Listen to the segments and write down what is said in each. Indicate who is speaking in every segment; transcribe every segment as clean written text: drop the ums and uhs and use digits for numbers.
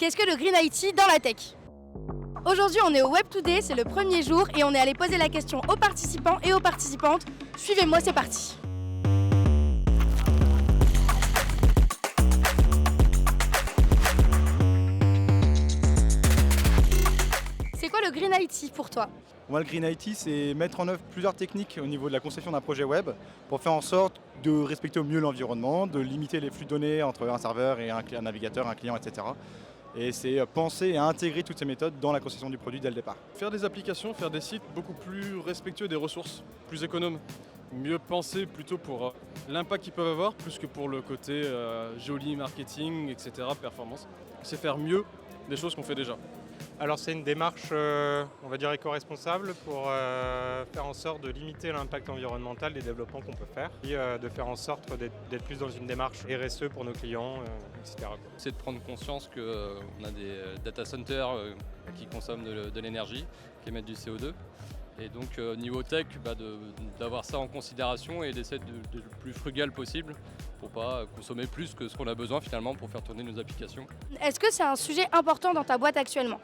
Speaker 1: Qu'est-ce que le Green IT dans la tech? Aujourd'hui, on est au Web Today, c'est le premier jour et on est allé poser la question aux participants et aux participantes. Suivez-moi, c'est parti. C'est quoi le Green IT pour toi?
Speaker 2: Moi, le Green IT, c'est mettre en œuvre plusieurs techniques au niveau de la conception d'un projet web pour faire en sorte de respecter au mieux l'environnement, de limiter les flux de données entre un serveur et un navigateur, un client, etc. Et c'est penser et intégrer toutes ces méthodes dans la conception du produit dès le départ.
Speaker 3: Faire des applications, faire des sites beaucoup plus respectueux des ressources, plus économes. Mieux penser plutôt pour l'impact qu'ils peuvent avoir, plus que pour le côté joli, marketing, etc., performance. C'est faire mieux des choses qu'on fait déjà.
Speaker 4: Alors c'est une démarche, on va dire éco-responsable pour faire en sorte de limiter l'impact environnemental des développements qu'on peut faire et de faire en sorte d'être plus dans une démarche RSE pour nos clients, etc.
Speaker 5: C'est de prendre conscience qu'on a des data centers qui consomment de l'énergie, qui émettent du CO2. Et donc niveau tech, d'avoir ça en considération et d'essayer d'être le plus frugal possible pour pas consommer plus que ce qu'on a besoin finalement pour faire tourner nos applications.
Speaker 1: Est-ce que c'est un sujet important dans ta boîte actuellement?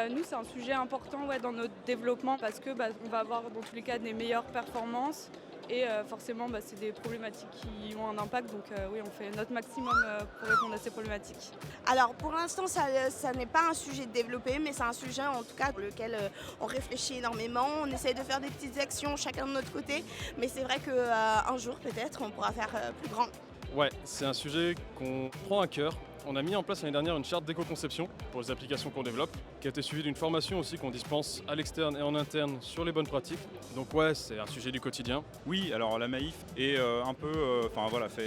Speaker 6: Nous, c'est un sujet important dans notre développement parce que on va avoir dans tous les cas des meilleures performances et forcément c'est des problématiques qui ont un impact. Donc oui, on fait notre maximum pour répondre à ces problématiques.
Speaker 7: Alors pour l'instant, ça n'est pas un sujet développé, mais c'est un sujet en tout cas pour lequel on réfléchit énormément. On essaye de faire des petites actions chacun de notre côté, mais c'est vrai qu'un jour peut-être on pourra faire plus grand.
Speaker 3: Ouais, c'est un sujet qu'on prend à cœur. On a mis en place l'année dernière une charte d'éco-conception pour les applications qu'on développe, qui a été suivie d'une formation aussi qu'on dispense à l'externe et en interne sur les bonnes pratiques. Donc ouais, c'est un sujet du quotidien.
Speaker 8: Oui, alors la Maïf est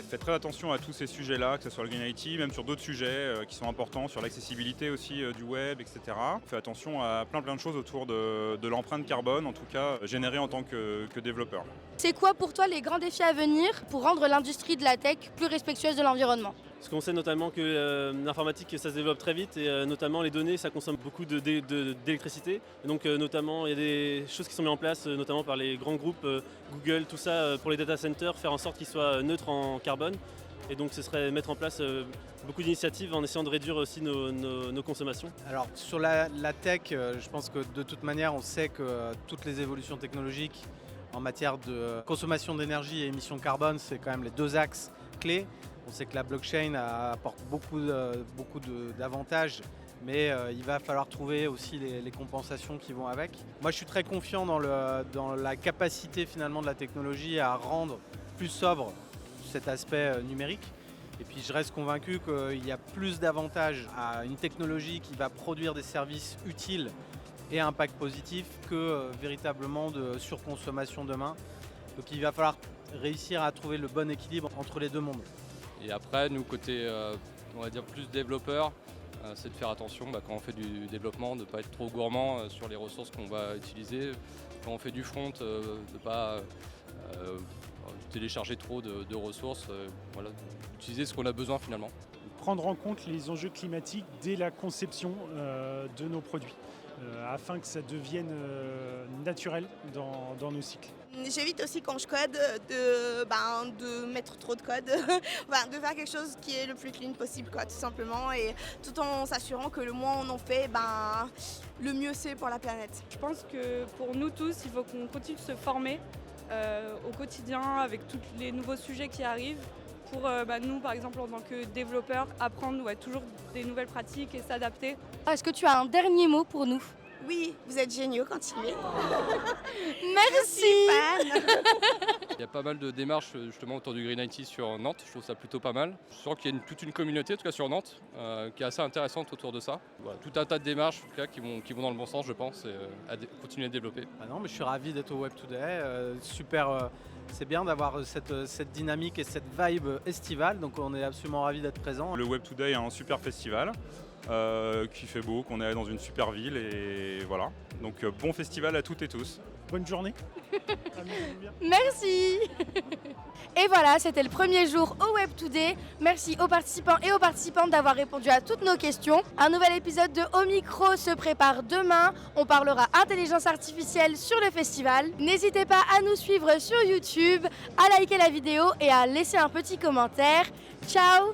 Speaker 8: fait très attention à tous ces sujets-là, que ce soit le Green IT, même sur d'autres sujets qui sont importants, sur l'accessibilité aussi du web, etc. On fait attention à plein de choses autour de l'empreinte carbone, en tout cas générée en tant que développeur.
Speaker 1: C'est quoi pour toi les grands défis à venir pour rendre l'industrie de la tech plus respectueuse de l'environnement?
Speaker 9: Parce qu'on sait notamment que l'informatique, ça se développe très vite et notamment les données, ça consomme beaucoup d'électricité. Et donc notamment, il y a des choses qui sont mises en place, notamment par les grands groupes, Google, tout ça, pour les data centers, faire en sorte qu'ils soient neutres en carbone. Et donc ce serait mettre en place beaucoup d'initiatives en essayant de réduire aussi nos consommations.
Speaker 10: Alors sur la tech, je pense que de toute manière, on sait que toutes les évolutions technologiques en matière de consommation d'énergie et émissions de carbone, c'est quand même les deux axes clés. On sait que la blockchain apporte beaucoup d'avantages, mais il va falloir trouver aussi les compensations qui vont avec. Moi, je suis très confiant dans la capacité finalement de la technologie à rendre plus sobre cet aspect numérique. Et puis, je reste convaincu qu'il y a plus d'avantages à une technologie qui va produire des services utiles et à impact positif que véritablement de surconsommation demain. Donc, il va falloir réussir à trouver le bon équilibre entre les deux mondes.
Speaker 5: Et après, nous, côté, on va dire plus développeurs, c'est de faire attention quand on fait du développement, de ne pas être trop gourmand sur les ressources qu'on va utiliser. Quand on fait du front, de ne pas télécharger trop de ressources, d'utiliser ce qu'on a besoin finalement.
Speaker 11: Prendre en compte les enjeux climatiques dès la conception de nos produits, afin que ça devienne naturel dans nos cycles.
Speaker 7: J'évite aussi quand je code de mettre trop de code, de faire quelque chose qui est le plus clean possible, tout simplement, et tout en s'assurant que le moins on en fait, le mieux c'est pour la planète.
Speaker 6: Je pense que pour nous tous, il faut qu'on continue de se former au quotidien avec tous les nouveaux sujets qui arrivent. Pour nous, par exemple, en tant que développeurs, apprendre toujours des nouvelles pratiques et s'adapter.
Speaker 1: Est-ce que tu as un dernier mot pour nous?
Speaker 7: Oui, vous êtes géniaux, continuez.
Speaker 1: Merci.
Speaker 5: Il y a pas mal de démarches justement autour du Green IT sur Nantes, je trouve ça plutôt pas mal. Je sens qu'il y a toute une communauté, en tout cas sur Nantes, qui est assez intéressante autour de ça. Voilà, tout un tas de démarches en tout cas, qui vont dans le bon sens, je pense, et à continuer à développer.
Speaker 10: Non, mais je suis ravi d'être au Web Today, super. C'est bien d'avoir cette dynamique et cette vibe estivale, donc on est absolument ravis d'être présents.
Speaker 8: Le Web Today est un super festival qui fait beau, qu'on est dans une super ville et voilà. Donc bon festival à toutes et tous.
Speaker 11: Bonne journée.
Speaker 1: Merci. Et voilà, c'était le premier jour au Web Today. Merci aux participants et aux participantes d'avoir répondu à toutes nos questions. Un nouvel épisode de Au Micro se prépare demain. On parlera intelligence artificielle sur le festival. N'hésitez pas à nous suivre sur YouTube, à liker la vidéo et à laisser un petit commentaire. Ciao!